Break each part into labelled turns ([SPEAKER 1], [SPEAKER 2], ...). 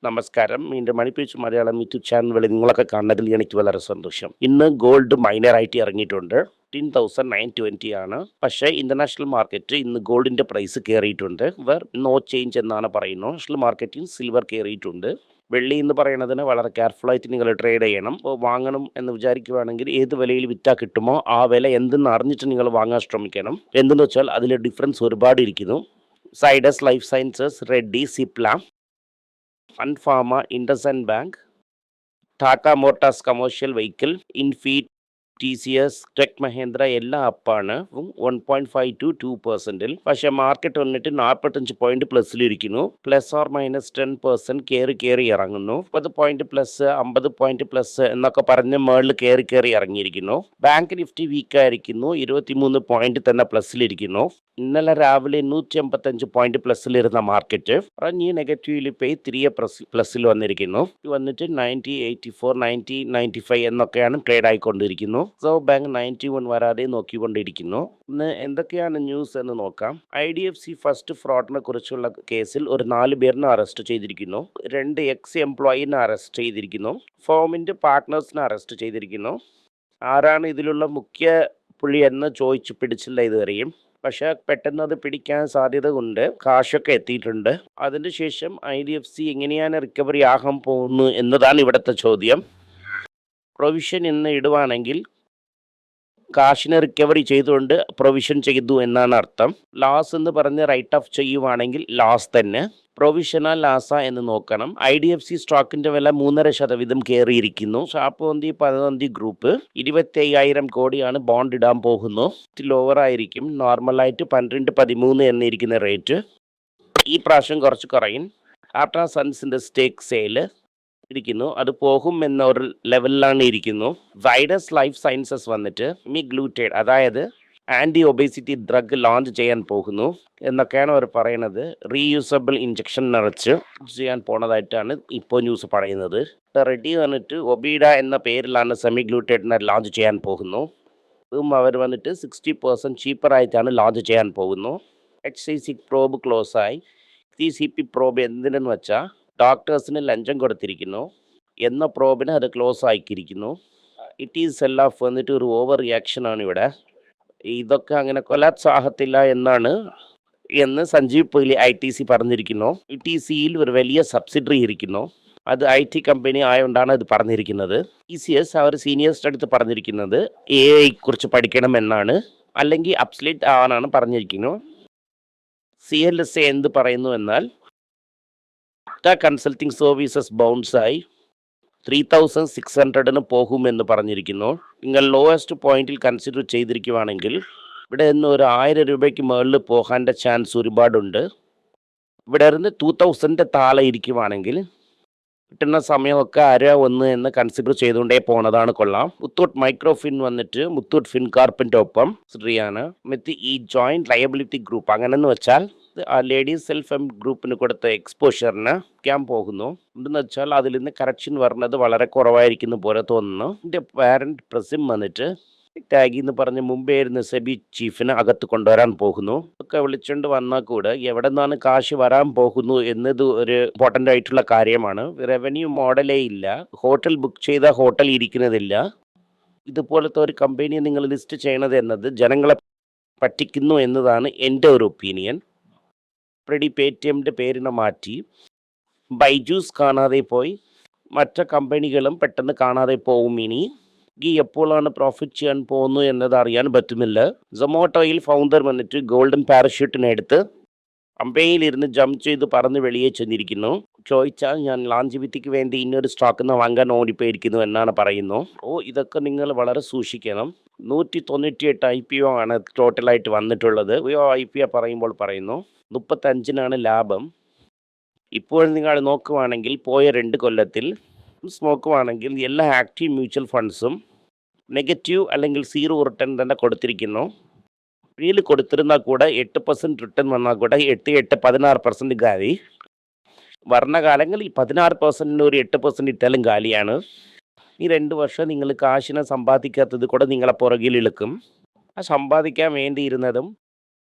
[SPEAKER 1] നമസ്കാരം. വീണ്ടും മണിപ്പിച്ച് Malayalam YouTube channel നിങ്ങളൊക്കെ കാണുന്നതിൽ എനിക്ക് വളരെ സന്തോഷം. ഇന്ന് ഗോൾഡ് മൈനറായിട്ട് ഇറങ്ങിയിട്ടുണ്ട്. 15,920 ആണ്. പക്ഷേ ഇന്റർനാഷണൽ മാർക്കറ്റ് ഇന്ന് ഗോൾഡിന്റെ പ്രൈസ് കയറിയിട്ടുണ്ട്. നോ ചേഞ്ച് എന്നാണ് പറയുന്നത്. നാഷണൽ മാർക്കറ്റിൽ സിൽവർ കയറിയിട്ടുണ്ട്. വെള്ളി എന്ന് പറയുന്നതിന് വളരെ കെയർഫുള്ളായിട്ട് നിങ്ങൾ ട്രേഡ് ചെയ്യണം. അപ്പോൾ വാങ്ങണം എന്ന് വിചാരിക്കുകയാണെങ്കിൽ ഏത് വിലയിൽ വിറ്റാൽ കിട്ടുമോ ആ വില എന്തെന്ന് അറിഞ്ഞിട്ട് നിങ്ങൾ വാങ്ങാൻ ശ്രമിക്കണം. എന്തെന്ന് വെച്ചാൽ അതിൽ ഡിഫറൻസ് ഒരുപാട് ഇരിക്കുന്നു. Zydus life sciences, Reddy, Cipla, fund pharma, IndusInd bank, Tata motors commercial vehicle, ഇൻഫീഡ്, TCS, ടെക് മഹേന്ദ്ര എല്ലാം അപ്പാണ്. 1.5 to 2%. പക്ഷേ മാർക്കറ്റ് വന്നിട്ട് 45 പോയിന്റ് പ്ലസ്സിലിരിക്കുന്നു. ±10% കയറി ഇറങ്ങുന്നു. 30 പോയിന്റ് പ്ലസ്, 50 പോയിന്റ് പ്ലസ് എന്നൊക്കെ പറഞ്ഞ് മേളിൽ കയറി ഇറങ്ങിയിരിക്കുന്നു. ബാങ്ക് നിഫ്റ്റി വീക്കായിരിക്കുന്നു. 23 പോയിന്റ് തന്നെ പ്ലസ്സിലിരിക്കുന്നു. ഇന്നലെ രാവിലെ 185 പോയിന്റ് പ്ലസ്സിലിരുന്ന മാർക്കറ്റ് പറഞ്ഞ് നെഗറ്റീവിൽ പോയി തിരികെ പ്ലസ്സിൽ വന്നിരിക്കുന്നു. വന്നിട്ട് 90, 84, 90, 95 എന്നൊക്കെയാണ് ട്രേഡ് ആയിക്കൊണ്ടിരിക്കുന്നു. ബാങ്ക് 91 വരാതെ നോക്കിക്കൊണ്ടിരിക്കുന്നു. ഇന്ന് എന്തൊക്കെയാണ് ന്യൂസ് എന്ന് നോക്കാം. IDFC ഫസ്റ്റ് ഫ്രോഡിനെ കുറിച്ചുള്ള കേസിൽ ഒരു 4 പേരിനെ അറസ്റ്റ് ചെയ്തിരിക്കുന്നു. 2 എക്സ് എംപ്ലോയിനെ അറസ്റ്റ് ചെയ്തിരിക്കുന്നു. ഫോമിന്റെ പാർട്ട്നേഴ്സിനെ അറസ്റ്റ് ചെയ്തിരിക്കുന്നു. ആരാണ് ഇതിലുള്ള മുഖ്യ പുള്ളി എന്ന് ചോദിച്ചു പിടിച്ചില്ല ഇതുവരെയും. പക്ഷേ പെട്ടെന്ന് അത് പിടിക്കാൻ സാധ്യത ഉണ്ട്. കാശൊക്കെ എത്തിയിട്ടുണ്ട്. അതിനുശേഷം IDFC എങ്ങനെയാണ് റിക്കവറി ആകാൻ പോകുന്നു എന്നതാണ് ഇവിടുത്തെ ചോദ്യം. പ്രൊവിഷൻ ഇന്ന് ഇടുവാണെങ്കിൽ കാശിനെ റിക്കവറി ചെയ്തുകൊണ്ട് പ്രൊവിഷൻ ചെയ്തു എന്നാണ് അർത്ഥം. ലാസ് എന്ന് പറഞ്ഞ് റൈറ്റ് ഓഫ് ചെയ്യുവാണെങ്കിൽ ലാസ് തന്നെ. പ്രൊവിഷണൽ ലാസ എന്ന് നോക്കണം. IDFC സ്റ്റോക്കിന്റെ വില 3.5% കയറിയിരിക്കുന്നു. ഷാപ്പോന്തി 11 ഗ്രൂപ്പ് 25,000 കോടിയാണ് ബോണ്ട് ഇടാൻ പോകുന്നു. ലോവർ ആയിരിക്കും. നോർമലായിട്ട് 12-13 എന്നിരിക്കുന്ന റേറ്റ്. ഈ പ്രാവശ്യം കുറച്ച് കുറയും. ആഫ്റ്റർ സൺസിന്റെ സ്റ്റേക്ക് സെയില് ഇരിക്കുന്നു. അത് പോകും എന്ന ഒരു ലെവലിലാണ് ഇരിക്കുന്നു. സൈഡസ് ലൈഫ് സയൻസസ് വന്നിട്ട് മിഗ്ലൂറ്റേഡ്, അതായത് ആൻറ്റി ഒബേസിറ്റി ഡ്രഗ് ലോഞ്ച് ചെയ്യാൻ പോകുന്നു എന്നൊക്കെയാണ് അവർ പറയുന്നത്. റീയൂസബിൾ ഇഞ്ചക്ഷൻ നിറച്ച് ചെയ്യാൻ പോണതായിട്ടാണ് ഇപ്പോൾ ന്യൂസ് പറയുന്നത്. റെഡ്ഡി വന്നിട്ട് ഒബീഡ എന്ന പേരിലാണ് സെമിഗ്ലൂറ്റേഡിനെ ലോഞ്ച് ചെയ്യാൻ പോകുന്നു. ഇതും അവർ വന്നിട്ട് 60% ചീപ്പറായിട്ടാണ് ലോഞ്ച് ചെയ്യാൻ പോകുന്നു. HCC പ്രോബ് ക്ലോസ് ആയി. TCP പ്രോബ് എന്തിനെന്ന് വെച്ചാൽ ഡോക്ടേഴ്സിന് ലഞ്ചം കൊടുത്തിരിക്കുന്നു എന്ന പ്രോബിന് അത് ക്ലോസ് ആക്കിയിരിക്കുന്നു. ഇറ്റ് ഈസ് സെൽ ഓഫ് വന്നിട്ട് ഒരു ഓവർ റിയാക്ഷനാണ് ഇവിടെ. ഇതൊക്കെ അങ്ങനെ കൊലാപ്സ് ആകത്തില്ല എന്ന് സഞ്ജീവ് പൈലി ITC പറഞ്ഞിരിക്കുന്നു. ITCയിൽ ഒരു വലിയ സബ്സിഡറി ഇരിക്കുന്നു. അത് IT കമ്പനി ആയതുകൊണ്ടാണ് അത് പറഞ്ഞിരിക്കുന്നത്. TCS അവർ സീനിയേഴ്സിൻ്റെ അടുത്ത് പറഞ്ഞിരിക്കുന്നത് AI കുറിച്ച് പഠിക്കണം എന്നാണ്, അല്ലെങ്കിൽ അപ്സ്ലേറ്റ് ആവാനാണ് പറഞ്ഞിരിക്കുന്നത്. CLSA എന്ത് പറയുന്നു എന്നാൽ കൺസൾട്ടിംഗ് സർവീസസ് ബൗൺസായി 3,600 പോകുമെന്ന് പറഞ്ഞിരിക്കുന്നു. നിങ്ങൾ ലോവസ്റ്റ് പോയിന്റിൽ കൺസിഡർ ചെയ്തിരിക്കുവാണെങ്കിൽ ഇവിടെ നിന്ന് ഒരു 1000 രൂപയ്ക്ക് മുകളിൽ പോകാൻ്റെ ചാൻസ് ഒരുപാടുണ്ട്. ഇവിടെ നിന്ന് 2,000 താഴെ ഇരിക്കുവാണെങ്കിൽ കിട്ടുന്ന സമയമൊക്കെ 1 എന്ന് കൺസിഡർ ചെയ്തുകൊണ്ടേ പോണതാണ് കൊള്ളാം. മുത്തൂട്ട് മൈക്രോഫിൻ വന്നിട്ട് മുത്തൂട്ട് ഫിൻകാർപ്പിൻ്റെ ഒപ്പം ശ്രീയാണ് വിത്ത് ഈ ജോയിൻറ്റ് ലയബിലിറ്റി ഗ്രൂപ്പ്. അങ്ങനെയെന്ന് വെച്ചാൽ ആ ലേഡീസ് സെൽഫ് ഹെൽപ്പ് ഗ്രൂപ്പിന് കൊടുത്ത എക്സ്പോഷറിന് വയ്ക്കാൻ പോകുന്നു. എന്തെന്ന് വെച്ചാൽ അതിൽ നിന്ന് കറക്ഷൻ വരുന്നത് വളരെ കുറവായിരിക്കുന്ന പോലെ തോന്നുന്നു. എൻ്റെ പാരൻറ്റ് പ്രസിം വന്നിട്ട് ടാഗി എന്ന് പറഞ്ഞ് മുമ്പേ ഇരുന്ന് സെബി ചീഫിനെ അകത്ത് കൊണ്ടുവരാൻ പോകുന്നു. ഒക്കെ വിളിച്ചുകൊണ്ട് വന്നാൽ കൂടെ എവിടെ നിന്നാണ് കാശ് വരാൻ പോകുന്നു എന്നത് ഒരു ഇമ്പോർട്ടൻ്റ് ആയിട്ടുള്ള കാര്യമാണ്. റവന്യൂ മോഡലേ ഇല്ല. ഹോട്ടൽ ബുക്ക് ചെയ്ത ഹോട്ടൽ ഇരിക്കുന്നതില്ല. ഇതുപോലത്തെ ഒരു കമ്പനിയെ നിങ്ങൾ ലിസ്റ്റ് ചെയ്യണത് എന്നത് ജനങ്ങളെ പറ്റിക്കുന്നു എന്നതാണ് എൻ്റെ ഒരു ഒപ്പീനിയൻ. പേടിഎമ്മിൻ്റെ പേരിനെ മാറ്റി ബൈജൂസ് കാണാതെ പോയി മറ്റു കമ്പനികളും പെട്ടെന്ന് കാണാതെ പോകും. ഇനി എപ്പോഴാണ് പ്രോഫിറ്റ് ചെയ്യാൻ പോകുന്നു എന്നത് അറിയാൻ പറ്റുന്നില്ല. സൊമാറ്റോയിൽ ഫൗണ്ടർ വന്നിട്ട് ഗോൾഡൻ പാരഷൂട്ടിനെ എടുത്ത് അമ്പയിലിരുന്ന് ജമ്പ് ചെയ്ത് പറന്ന് വെളിയെ ചെന്നിരിക്കുന്നു. ചോദിച്ചാൽ ഞാൻ ലാഞ്ചിവിറ്റിക്ക് വേണ്ടി ഇന്നൊരു സ്റ്റോക്കിൽ നിന്ന് വാങ്ങാൻ ഓടിപ്പോയിരിക്കുന്നു എന്നാണ് പറയുന്നു. ഇതൊക്കെ നിങ്ങൾ വളരെ സൂക്ഷിക്കണം. 198 IPO ആണ് ടോട്ടലായിട്ട് വന്നിട്ടുള്ളത്. IPO പറയുമ്പോൾ പറയുന്നു 35 ലാഭം. ഇപ്പോൾ നിങ്ങൾ നോക്കുവാണെങ്കിൽ പോയ 2 കൊല്ലത്തിൽ നോക്കുവാണെങ്കിൽ എല്ലാ ആക്റ്റീവ് മ്യൂച്വൽ ഫണ്ട്സും നെഗറ്റീവ് അല്ലെങ്കിൽ 0 റിട്ടേൺ തന്നെ കൊടുത്തിരിക്കുന്നു. റിയൽ കൊടുത്തിരുന്നാൽ കൂടെ 8% റിട്ടേൺ വന്നാൽ കൂടെ 16% ഗാലി. വർണ്ണകാലങ്ങളിൽ 16% ഒരു 8% ഇട്ടാലും ഗാലിയാണ്. ഈ 2 വർഷം നിങ്ങൾ കാശിനെ സമ്പാദിക്കാത്തത് കൂടെ നിങ്ങളെ പുറകിൽ ഇളുക്കും. ആ സമ്പാദിക്കാൻ വേണ്ടിയിരുന്നതും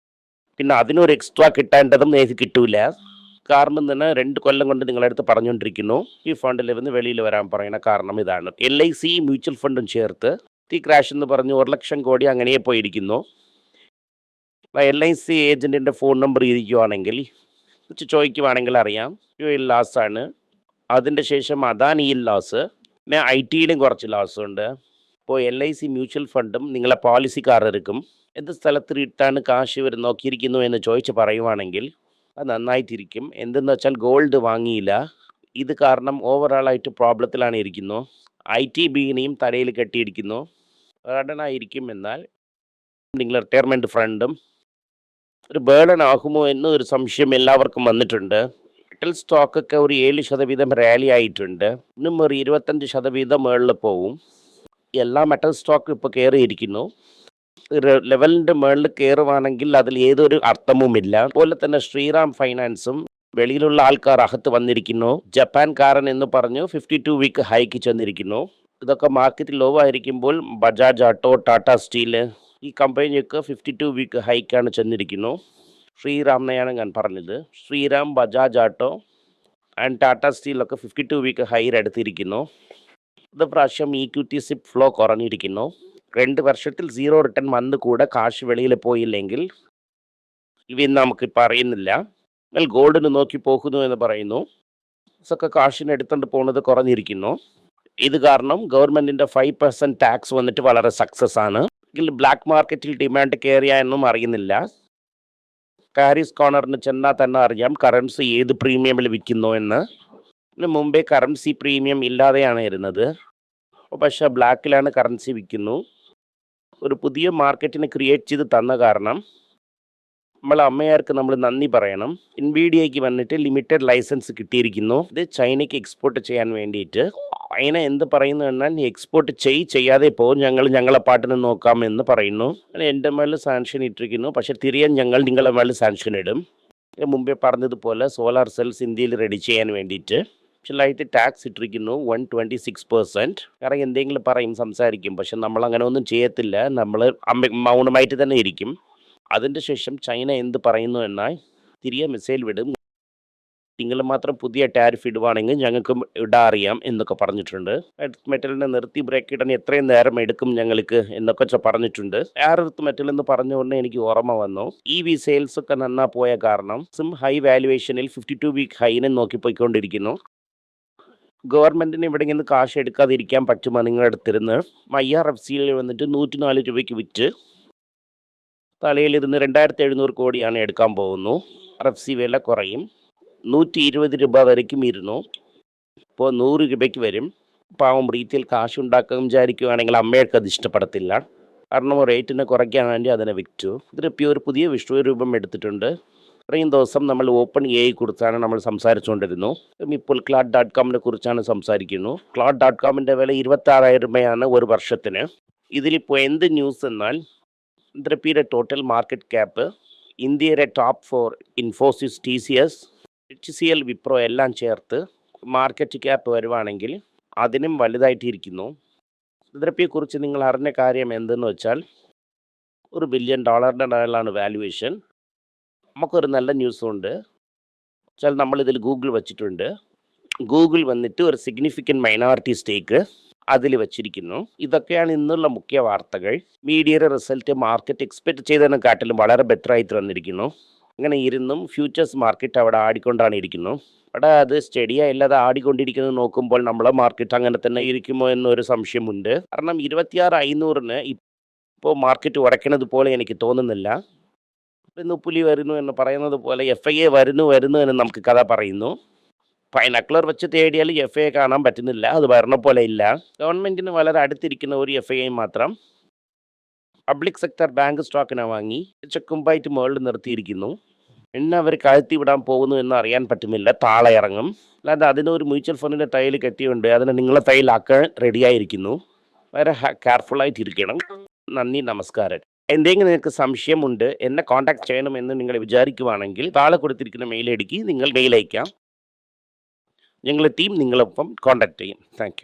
[SPEAKER 1] പിന്നെ അതിനൊരു എക്സ്ട്രാ കിട്ടേണ്ടതും കിട്ടൂല. കാരണം തന്നെ 2 കൊല്ലം കൊണ്ട് നിങ്ങളടുത്ത് പറഞ്ഞുകൊണ്ടിരിക്കുന്നു ഈ ഫണ്ടിൽ നിന്ന് വെളിയിൽ വരാൻ പറയുന്ന കാരണം ഇതാണ്. LIC മ്യൂച്വൽ ഫണ്ടും ചേർത്ത് ഈ ക്രാഷ് എന്ന് പറഞ്ഞ് 1 ലക്ഷം കോടി അങ്ങനെ പോയിരിക്കുന്നു. LIC ഏജന്റിന്റെ ഫോൺ നമ്പർ ഇരിക്കുവാണെങ്കിൽ ചോദിക്കുവാണെങ്കിൽ അറിയാം ലാസ് ആണ്. അതിൻ്റെ ശേഷം അദാനിയിൽ ലാസ്, പിന്നെ IT-യിലും കുറച്ച് ലാസ് ഉണ്ട്. അപ്പോൾ LIC മ്യൂച്വൽ ഫണ്ടും നിങ്ങളെ പോളിസിക്കാരർക്കും എന്ത് സ്ഥലത്തിട്ടാണ് കാശ് ഇവർ നോക്കിയിരിക്കുന്നു എന്ന് ചോദിച്ച് പറയുവാണെങ്കിൽ അത് നന്നായിട്ടിരിക്കും. എന്തെന്ന് വെച്ചാൽ ഗോൾഡ് വാങ്ങിയില്ല, ഇത് കാരണം ഓവറോളായിട്ട് പ്രോബ്ലത്തിലാണ് ഇരിക്കുന്നു. IT ബീനെയും തലയിൽ കെട്ടിയിരിക്കുന്നു. ബേർഡനായിരിക്കും. എന്നാൽ നിങ്ങൾ റിട്ടയർമെൻറ്റ് ഫണ്ടും ഒരു ബേർഡൻ ആകുമോ എന്നൊരു സംശയം എല്ലാവർക്കും വന്നിട്ടുണ്ട്. മെറ്റൽ സ്റ്റോക്കൊക്കെ ഒരു 7% റാലി ആയിട്ടുണ്ട്. ഇന്നും ഒരു 25% മുകളിൽ പോവും. എല്ലാ മെറ്റൽ സ്റ്റോക്കും ഇപ്പോൾ കയറിയിരിക്കുന്നു. ലെവലിൻ്റെ മുകളിൽ കയറുവാണെങ്കിൽ അതിൽ ഏതൊരു അർത്ഥവുമില്ല. അതുപോലെ തന്നെ ശ്രീറാം ഫൈനാൻസും വെളിയിലുള്ള ആൾക്കാർ അകത്ത് വന്നിരിക്കുന്നു. ജപ്പാൻകാരൻ എന്ന് പറഞ്ഞു 52 വീക്ക് ഹൈക്ക് ചെന്നിരിക്കുന്നു. ഇതൊക്കെ മാർക്കറ്റ് ലോ ആയിരിക്കുമ്പോൾ ബജാജ് ഓട്ടോ, ടാറ്റ സ്റ്റീല് ഈ കമ്പനിയൊക്കെ 52 വീക്ക് ഹൈക്കാണ് ചെന്നിരിക്കുന്നു. ശ്രീറാമിനെയാണ് ഞാൻ പറഞ്ഞത്. ശ്രീറാം, ബജാജ് ഓട്ടോ ആൻഡ് ടാറ്റ സ്റ്റീലൊക്കെ 52 വീക്ക് ഹൈയിൽ എടുത്തിരിക്കുന്നു. ഇത് പ്രാവശ്യം ഈക്വിറ്റി സിപ്പ് ഫ്ലോ കുറഞ്ഞിരിക്കുന്നു. 2 വർഷത്തിൽ 0 റിട്ടേൺ വന്ന് കൂടെ കാശ് വെളിയിൽ പോയില്ലെങ്കിൽ ഇവയൊന്നും നമുക്ക് പറയുന്നില്ല. എന്നാൽ ഗോൾഡിന് നോക്കി പോകുന്നു എന്ന് പറയുന്നു. ഒക്കെ കാശിന് എടുത്തുകൊണ്ട് പോകുന്നത് കുറഞ്ഞിരിക്കുന്നു. ഇത് കാരണം ഗവൺമെൻറ്റിൻ്റെ 5% ടാക്സ് വന്നിട്ട് വളരെ സക്സസ് ആണ്. ബ്ലാക്ക് മാർക്കറ്റിൽ ഡിമാൻഡ് കയറിയ എന്നും അറിയുന്നില്ല. കാരീസ് കോർണറിന് ചെന്നാൽ തന്നെ അറിയാം കറൻസി ഏത് പ്രീമിയമിൽ വിൽക്കുന്നു എന്ന്. ഇതിന് മുമ്പേ കറൻസി പ്രീമിയം ഇല്ലാതെയാണ് ഇരുന്നത്. പക്ഷേ ബ്ലാക്കിലാണ് കറൻസി വിൽക്കുന്നു. ഒരു പുതിയ മാർക്കറ്റിനെ ക്രിയേറ്റ് ചെയ്ത് തന്ന കാരണം നമ്മൾ അമ്മയാർക്ക് നമ്മൾ നന്ദി പറയണം. NVIDIAക്ക് വന്നിട്ട് ലിമിറ്റഡ് ലൈസൻസ് കിട്ടിയിരിക്കുന്നു. ഇത് ചൈനയ്ക്ക് എക്സ്പോർട്ട് ചെയ്യാൻ വേണ്ടിയിട്ട്. അതിനെ എന്ത് പറയുന്നു എന്നാൽ എക്സ്പോർട്ട് ചെയ്യാതെ പോകും, ഞങ്ങളെ പാട്ടിന് നോക്കാം എന്ന് പറയുന്നു. എൻ്റെ മേളിൽ സാങ്ഷൻ ഇട്ടിരിക്കുന്നു. പക്ഷെ തിരിയാൻ ഞങ്ങൾ നിങ്ങളെ മേളിൽ സാങ്ഷൻ ഇടും. മുമ്പേ പറഞ്ഞതുപോലെ സോളാർ സെൽസ് ഇന്ത്യയിൽ റെഡി ചെയ്യാൻ വേണ്ടിയിട്ട് ലൈറ്റ് ടാക്സ് ഇട്ടിരിക്കുന്നു 126%. കാരണം എന്തെങ്കിലും പറയും, സംസാരിക്കും. പക്ഷെ നമ്മൾ അങ്ങനെ ഒന്നും ചെയ്യത്തില്ല. നമ്മൾ മൗനമായിട്ട് തന്നെ ഇരിക്കും. അതിൻ്റെ ശേഷം ചൈന എന്ത് പറയുന്നു എന്നാൽ തിരികെ മിസൈൽ വിടും, നിങ്ങൾ മാത്രം പുതിയ ടാരിഫ് ഇടുവാണെങ്കിൽ ഞങ്ങൾക്കും ഇടാൻ അറിയാം എന്നൊക്കെ പറഞ്ഞിട്ടുണ്ട്. മെറ്റലിനെ നിർത്തി ബ്രേക്ക് ഇടാൻ എത്രയും നേരം എടുക്കും ഞങ്ങൾക്ക് എന്നൊക്കെ പറഞ്ഞിട്ടുണ്ട്. എയർഎർത്ത് മെറ്റൽ എന്ന് പറഞ്ഞുകൊണ്ട് എനിക്ക് ഓർമ്മ വന്നു. EV സെയിൽസ് ഒക്കെ നന്നാ പോയ കാരണം ഹൈ വാല്യുവേഷനിൽ 52 വീക്ക് ഹൈനെ നോക്കി പോയിക്കൊണ്ടിരിക്കുന്നു. ഗവൺമെൻറ്റിന് ഇവിടെ നിന്ന് കാശ് എടുക്കാതിരിക്കാൻ പറ്റുമോ നിങ്ങളുടെ അടുത്തിരുന്ന്? IRFCയിൽ വന്നിട്ട് 104 രൂപയ്ക്ക് വിറ്റ് തലയിലിരുന്ന് 2700 കോടിയാണ് എടുക്കാൻ പോകുന്നു. RFC വില കുറയും, 120 രൂപ വരയ്ക്കും ഇരുന്നു. ഇപ്പോൾ 100 രൂപയ്ക്ക് വരും. പാവം റീറ്റെയിൽ കാശ് ഉണ്ടാക്കാൻ വിചാരിക്കുകയാണെങ്കിൽ അമ്മയ്ക്ക് അത് ഇഷ്ടപ്പെടത്തില്ല. കാരണം റേറ്റിനെ കുറയ്ക്കാൻ വേണ്ടി അതിനെ വിറ്റു. ഇതിപ്പോൾ ഒരു പുതിയ വിശ്വരൂപം എടുത്തിട്ടുണ്ട്. ഇത്രയും ദിവസം നമ്മൾ OpenAI കുറിച്ചാണ് നമ്മൾ സംസാരിച്ചുകൊണ്ടിരുന്നു. ഇപ്പോൾ Claude.comനെ കുറിച്ചാണ് സംസാരിക്കുന്നു. Claude.comൻ്റെ വില 26,000 രൂപയാണ് ഒരു വർഷത്തിന്. ഇതിലിപ്പോൾ എന്ത് ന്യൂസ് എന്നാൽ ഇന്ത്യയുടെ ടോട്ടൽ മാർക്കറ്റ് ക്യാപ്പ് ഇന്ത്യയുടെ top 4 Infosys, TCS, HCL, Wipro എല്ലാം ചേർത്ത് മാർക്കറ്റ് ക്യാപ്പ് വരുവാണെങ്കിൽ അതിനും വലുതായിട്ടിരിക്കുന്നു. ഇതിനെക്കുറിച്ച് നിങ്ങൾ അറിഞ്ഞ കാര്യം എന്തെന്ന് വെച്ചാൽ $1 ബില്യൺ മേലാണ് വാല്യുവേഷൻ. നമുക്കൊരു നല്ല ന്യൂസുണ്ട് വെച്ചാൽ നമ്മളിതിൽ ഗൂഗിൾ വെച്ചിട്ടുണ്ട്. ഗൂഗിൾ വന്നിട്ട് ഒരു സിഗ്നിഫിക്കൻറ്റ് മൈനോറിറ്റി സ്റ്റേക്ക് അതിൽ വെച്ചിരിക്കുന്നു. ഇതൊക്കെയാണ് ഇന്നുള്ള മുഖ്യ വാർത്തകൾ. മീഡിയയുടെ റിസൾട്ട് മാർക്കറ്റ് എക്സ്പെക്റ്റ് ചെയ്തതിനെക്കാട്ടിലും വളരെ ബെറ്ററായിട്ട് വന്നിരിക്കുന്നു. അങ്ങനെ ഇരുന്നും ഫ്യൂച്ചേഴ്സ് മാർക്കറ്റ് അവിടെ ആടിക്കൊണ്ടാണ് ഇരിക്കുന്നു. അവിടെ അത് സ്റ്റഡിയായി അല്ലാതെ ആടിക്കൊണ്ടിരിക്കുന്നത് നോക്കുമ്പോൾ നമ്മളെ മാർക്കറ്റ് അങ്ങനെ തന്നെ ഇരിക്കുമോ എന്നൊരു സംശയമുണ്ട്. കാരണം 26,500 ഇപ്പോൾ മാർക്കറ്റ് ഉറയ്ക്കുന്നത് പോലെ എനിക്ക് തോന്നുന്നില്ല. ഇന്ന് പുലി വരുന്നു എന്ന് പറയുന്നത് പോലെ FIA വരുന്നു എന്ന് നമുക്ക് കഥ പറയുന്നു. ബൈനോക്കുലർ വെച്ച് തേടിയാൽ FIA കാണാൻ പറ്റുന്നില്ല. അത് വരണ പോലെ ഇല്ല. ഗവൺമെൻറ്റിന് വളരെ അടുത്തിരിക്കുന്ന ഒരു FIA മാത്രം പബ്ലിക് സെക്ടർ ബാങ്ക് സ്റ്റോക്കിനെ വാങ്ങി ചെക്കുമ്പായിട്ട് മുകളിൽ നിർത്തിയിരിക്കുന്നു. എന്നെ അവർ കഴുത്തി വിടാൻ പോകുന്നു എന്ന് അറിയാൻ പറ്റുന്നില്ല. താഴെ ഇറങ്ങും. അല്ലാതെ അതിനൊരു മ്യൂച്വൽ ഫണ്ടിൻ്റെ തൈൽ കെട്ടിയുണ്ട്, അതിനെ നിങ്ങളെ തൈലാക്കാൻ റെഡിയായിരിക്കുന്നു. വളരെ കെയർഫുള്ളായിട്ടിരിക്കണം. നന്ദി, നമസ്കാരം. എന്തെങ്കിലും നിങ്ങൾക്ക് സംശയമുണ്ട്, എന്നെ കോൺടാക്ട് ചെയ്യണമെന്ന് നിങ്ങൾ വിചാരിക്കുവാണെങ്കിൽ താഴെ കൊടുത്തിരിക്കുന്ന മെയിൽ ഐഡിക്ക് നിങ്ങൾ മെയിൽ അയക്കാം. ഞങ്ങളുടെ ടീം നിങ്ങളൊപ്പം കോൺടാക്ട് ചെയ്യും. Thank you.